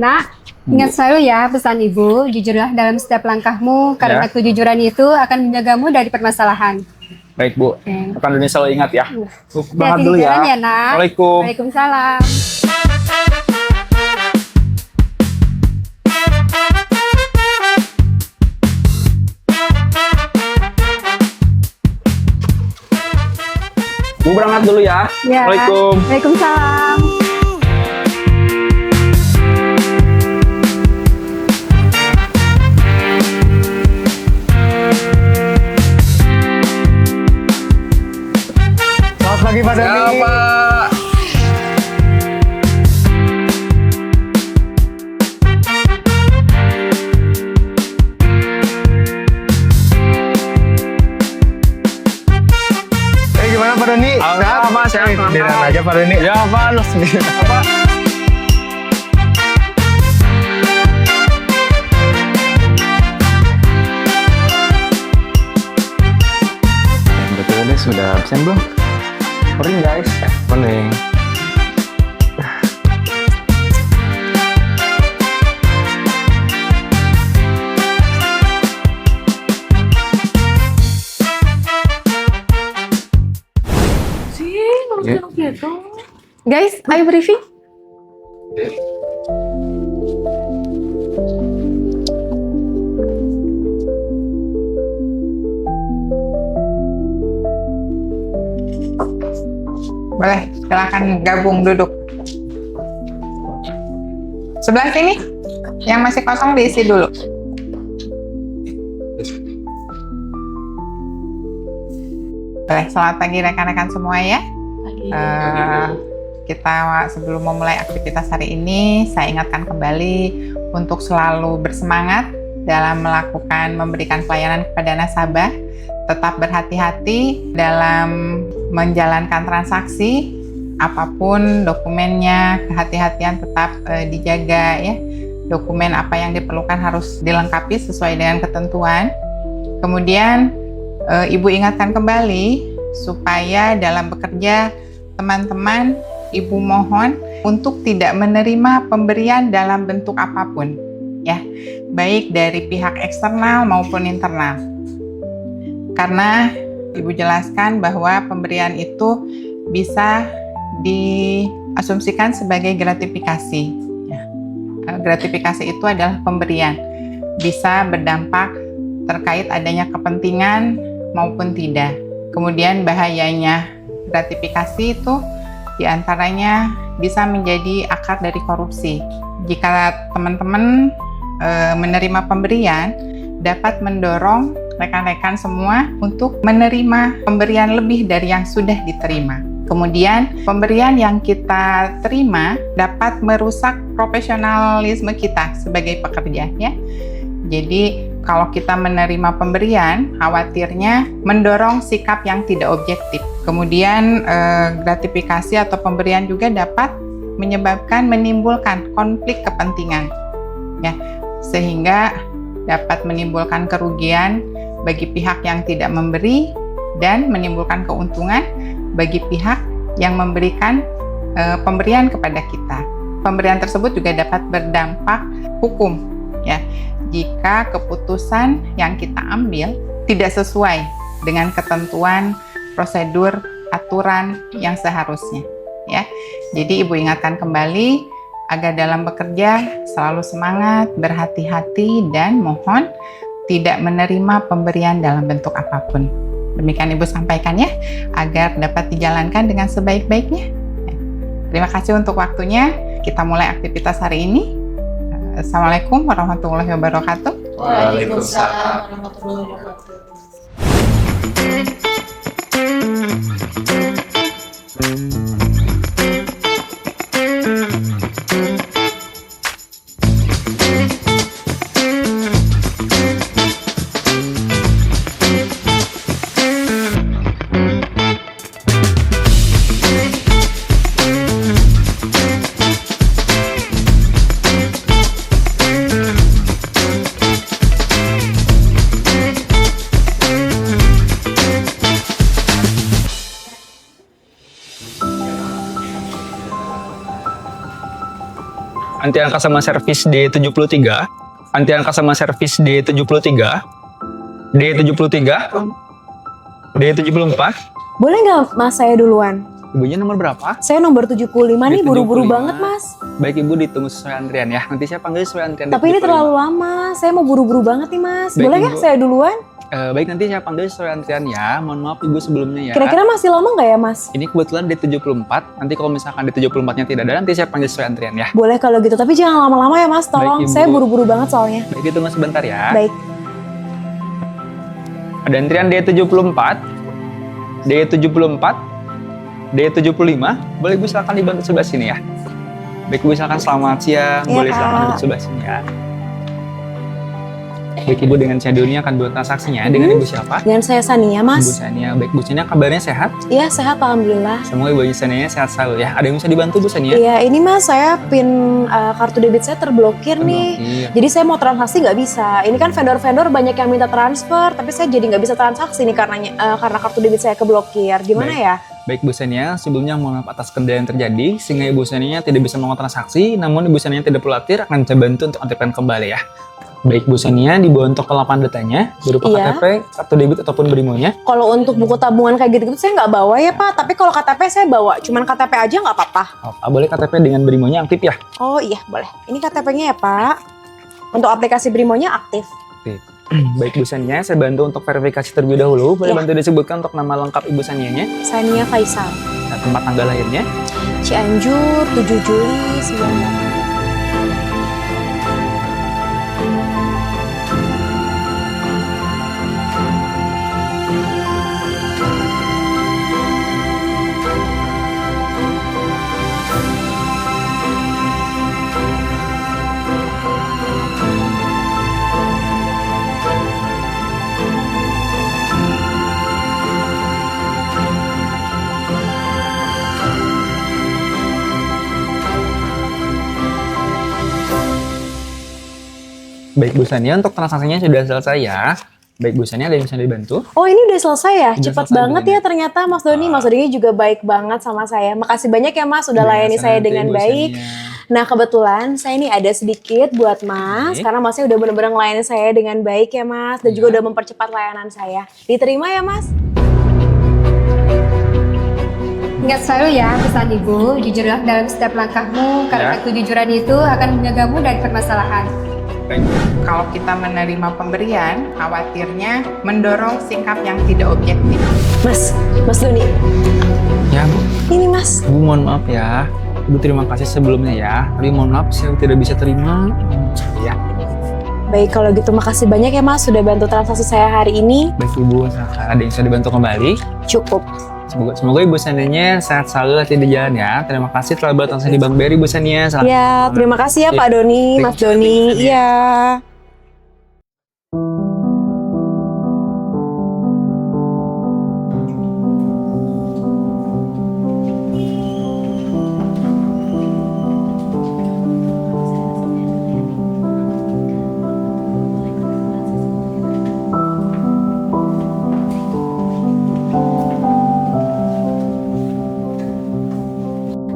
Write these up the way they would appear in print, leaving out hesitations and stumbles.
Nak, ingat selalu ya pesan ibu, jujurlah dalam setiap langkahmu, karena kejujuran itu akan menjagamu dari permasalahan. Baik Bu, akan Doni selalu ingat ya. Banget Hati-hati dulu di ya. jalan ya, Nak. Waalaikumsalam. Waalaikumsalam. Bu berangkat dulu ya. Ya. Waalaikumsalam. Waalaikumsalam. Selamat pagi Pak Doni. Siapa? Gimana Pak Doni? Alhamdulillah, Mas. Sehat, Sendirian aja Pak Doni. Ya Pak, lu sendiri apa? Betul Doni, sudah absen belum? Morning guys. Morning. Guys, ayo briefing. Boleh, silakan gabung duduk. Sebelah sini, yang masih kosong diisi dulu. Boleh, selamat pagi rekan-rekan semua ya. Kita sebelum memulai aktivitas hari ini, saya ingatkan kembali untuk selalu bersemangat dalam memberikan pelayanan kepada nasabah. Tetap berhati-hati dalam menjalankan transaksi, apapun dokumennya, kehati-hatian tetap dijaga ya. Dokumen apa yang diperlukan harus dilengkapi sesuai dengan ketentuan. Kemudian Ibu ingatkan kembali supaya dalam bekerja teman-teman, Ibu mohon untuk tidak menerima pemberian dalam bentuk apapun ya, baik dari pihak eksternal maupun internal. Karena Ibu jelaskan bahwa pemberian itu bisa diasumsikan sebagai gratifikasi. Ya. Gratifikasi itu adalah pemberian, bisa berdampak terkait adanya kepentingan maupun tidak. Kemudian bahayanya gratifikasi itu diantaranya bisa menjadi akar dari korupsi. Jika teman-teman menerima pemberian, dapat mendorong rekan-rekan semua untuk menerima pemberian lebih dari yang sudah diterima. Kemudian pemberian yang kita terima dapat merusak profesionalisme kita sebagai pekerja ya. Jadi kalau kita menerima pemberian, khawatirnya mendorong sikap yang tidak objektif. Kemudian gratifikasi atau pemberian juga dapat menimbulkan konflik kepentingan ya, sehingga dapat menimbulkan kerugian bagi pihak yang tidak memberi dan menimbulkan keuntungan bagi pihak yang memberikan pemberian kepada kita. Pemberian tersebut juga dapat berdampak hukum ya, jika keputusan yang kita ambil tidak sesuai dengan ketentuan, prosedur, aturan yang seharusnya ya. Jadi Ibu ingatkan kembali agar dalam bekerja selalu semangat, berhati-hati, dan mohon tidak menerima pemberian dalam bentuk apapun. Demikian Ibu sampaikan ya, agar dapat dijalankan dengan sebaik-baiknya. Terima kasih untuk waktunya. Kita mulai aktivitas hari ini. Assalamualaikum warahmatullahi wabarakatuh. Waalaikumsalam warahmatullahi wabarakatuh. Anti angka sama servis D73. Anti angka sama servis D73. D73. D74. Boleh nggak mas saya duluan? Ibunya nomor berapa? Saya nomor 75 nih, buru-buru 75. banget mas. Baik ibu, ditunggu sesuai antrian ya. Nanti saya panggil sesuai antrian. Tapi ini terlalu lama, saya mau buru-buru banget nih mas. Baik, Boleh nggak Ibu. saya duluan? Baik, nanti saya panggil sesuai antrian ya. Mohon maaf ibu sebelumnya ya. Kira-kira masih lama nggak ya mas? Ini kebetulan D74. Nanti kalau misalkan D74-nya tidak ada, nanti saya panggil sesuai antrian ya. Boleh kalau gitu, tapi jangan lama-lama ya mas, tolong. Baik, Ibu. Saya buru-buru banget soalnya. Baik, ditunggu sebentar ya. Baik. Ada antrian D74, D74, D75. Boleh ibu silakan dibantu sebelah sini ya. Baik ibu, silakan selamat siang. Iya, Boleh silakan Kak. duduk sebelah sini ya. Baik ibu, dengan saya Doni akan buat transaksinya. Dengan ibu siapa? Dengan saya Sania Ibu mas. Sania. Baik, Bu Sania kabarnya sehat? Iya sehat alhamdulillah. Semoga ibu Sania sehat selalu ya. Ada yang bisa dibantu Bu Sania? Iya ini mas, saya pin kartu debit saya terblokir nih. Iya. Jadi saya mau transaksi nggak bisa. Ini kan vendor-vendor banyak yang minta transfer, tapi saya jadi nggak bisa transaksi nih karena kartu debit saya keblokir. Gimana Baik. ya? Baik Bu Sania, sebelumnya mohon maaf atas kendala yang terjadi sehingga Ibu Sania tidak bisa melakukan transaksi, namun Ibu Sania tidak perlu khawatir, akan saya bantu untuk aktifkan kembali ya. Baik Bu Sania, di bawah untuk kelapa datanya berupa Iya. KTP, kartu debit ataupun brimonya. Kalau untuk buku tabungan kayak gitu-gitu saya nggak bawa ya Pak, tapi kalau KTP saya bawa, cuman KTP aja nggak apa-apa. Apa boleh KTP dengan brimonya aktif ya? Oh iya boleh, ini KTP-nya ya Pak. Untuk aplikasi Brimonya aktif. Baik Bu Sania, saya bantu untuk verifikasi terlebih dahulu. Boleh Iya. bantu disebutkan untuk nama lengkap Ibu Sanianya Sania Faisal, dan tempat tanggal lahirnya. Cianjur 7 Juli 98. Baik Bu Sania, untuk transaksinya sudah selesai ya. Baik Bu Sania, ada yang bisa dibantu? Oh ini udah selesai ya? Udah Cepat selesai banget belum? ya ternyata Mas Doni. Mas Doni juga baik banget sama saya. Makasih banyak ya Mas udah layani Biasa saya nanti, dengan Bu baik. Sania. Nah kebetulan saya ini ada sedikit buat Mas. Oke. Karena Masnya udah bener-bener melayani saya dengan baik ya Mas. Dan juga Iya. udah mempercepat layanan saya. Diterima ya Mas? Ingat selalu ya pesan ibu, jujurlah dalam setiap langkahmu, karena Ya. kejujuran itu akan menjagamu dari permasalahan. Baik. Kalau kita menerima pemberian, khawatirnya mendorong sikap yang tidak objektif. Mas Doni. Ya Bu, Ini Mas. Ibu mohon maaf ya. Ibu terima kasih sebelumnya ya. Tapi mohon maaf saya tidak bisa terima. Ya. Baik kalau gitu makasih banyak ya Mas sudah bantu transaksi saya hari ini. Baik Ibu, ada yang bisa dibantu kembali. Cukup. Semoga Ibu Sanianya sehat selalu hati di jalan ya. Terima kasih telah bertransaksi di Bank BRI Ibu Sania. Selamat Ya terima kasih ya Iya. Pak Doni, Baik, Mas Doni. Sania. Iya.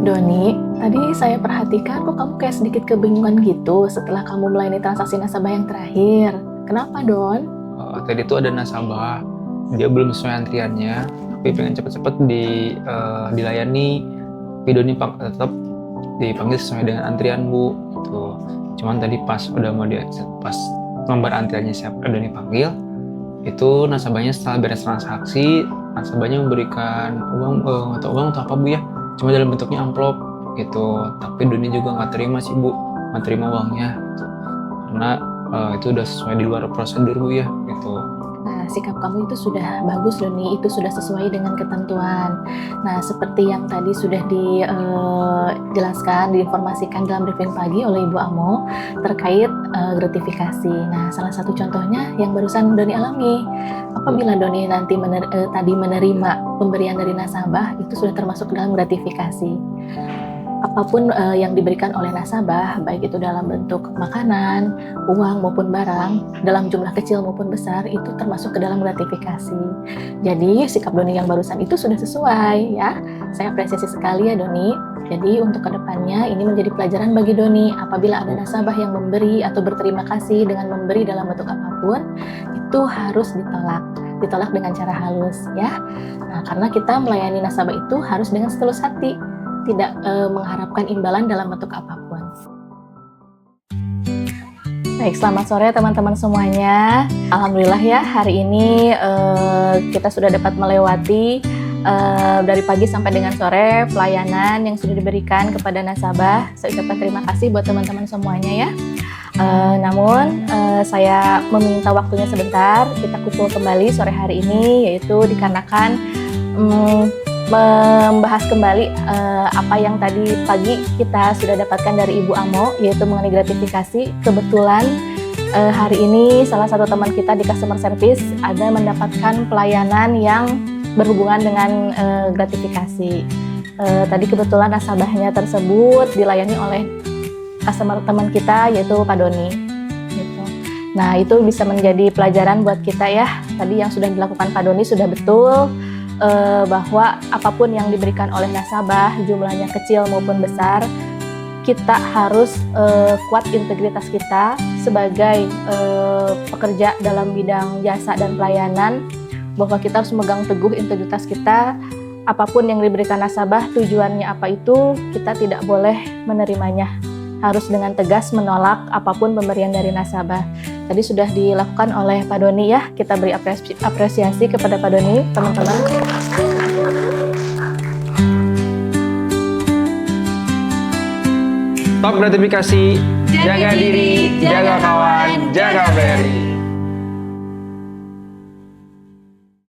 Doni, tadi saya perhatikan kok kamu kayak sedikit kebingungan gitu setelah kamu melayani transaksi nasabah yang terakhir. Kenapa, Don? Tadi itu ada nasabah, dia belum sesuai antriannya, tapi pengen cepet-cepet dilayani. Tapi Doni tetap dipanggil sesuai dengan antrian Bu. Gitu. Cuman tadi pas pas nomor antriannya siapa Doni panggil, itu nasabahnya setelah beres transaksi, nasabahnya memberikan uang atau apa Bu ya? Cuma dalam bentuknya amplop gitu. Tapi Doni juga nggak terima sih Bu, nggak terima uangnya. Gitu. Karena itu udah sesuai di luar prosedur Bu ya gitu. Nah, sikap kamu itu sudah bagus, Doni. Itu sudah sesuai dengan ketentuan. Nah, seperti yang tadi sudah dijelaskan, diinformasikan dalam briefing pagi oleh Ibu Amo terkait gratifikasi. Nah, salah satu contohnya yang barusan Doni alami. Apabila Doni nanti tadi menerima pemberian dari nasabah, itu sudah termasuk dalam gratifikasi. Apapun yang diberikan oleh nasabah, baik itu dalam bentuk makanan, uang maupun barang, dalam jumlah kecil maupun besar, itu termasuk ke dalam gratifikasi. Jadi sikap Doni yang barusan itu sudah sesuai ya. Saya apresiasi sekali ya Doni. Jadi untuk kedepannya ini menjadi pelajaran bagi Doni. Apabila ada nasabah yang memberi atau berterima kasih dengan memberi dalam bentuk apapun, itu harus ditolak dengan cara halus ya. Nah, karena kita melayani nasabah itu harus dengan setulus hati, tidak mengharapkan imbalan dalam bentuk apapun. Baik, selamat sore teman-teman semuanya. Alhamdulillah ya, hari ini kita sudah dapat melewati dari pagi sampai dengan sore pelayanan yang sudah diberikan kepada nasabah. Saya ucapkan terima kasih buat teman-teman semuanya ya. Namun saya meminta waktunya sebentar, kita kumpul kembali sore hari ini, yaitu dikarenakan membahas kembali apa yang tadi pagi kita sudah dapatkan dari Ibu Amo, yaitu mengenai gratifikasi. Kebetulan hari ini salah satu teman kita di customer service ada mendapatkan pelayanan yang berhubungan dengan gratifikasi. Tadi kebetulan nasabahnya tersebut dilayani oleh customer teman kita, yaitu Pak Doni. Gitu. Nah, itu bisa menjadi pelajaran buat kita ya. Tadi yang sudah dilakukan Pak Doni sudah betul, bahwa apapun yang diberikan oleh nasabah, jumlahnya kecil maupun besar, kita harus kuat integritas kita sebagai pekerja dalam bidang jasa dan pelayanan, bahwa kita harus memegang teguh integritas kita. Apapun yang diberikan nasabah, tujuannya apa itu, kita tidak boleh menerimanya. Harus dengan tegas menolak apapun pemberian dari nasabah. Tadi sudah dilakukan oleh Pak Doni ya, kita beri apresiasi kepada Pak Doni, teman-teman. Top gratifikasi, jaga diri, jaga kawan, jaga BRI.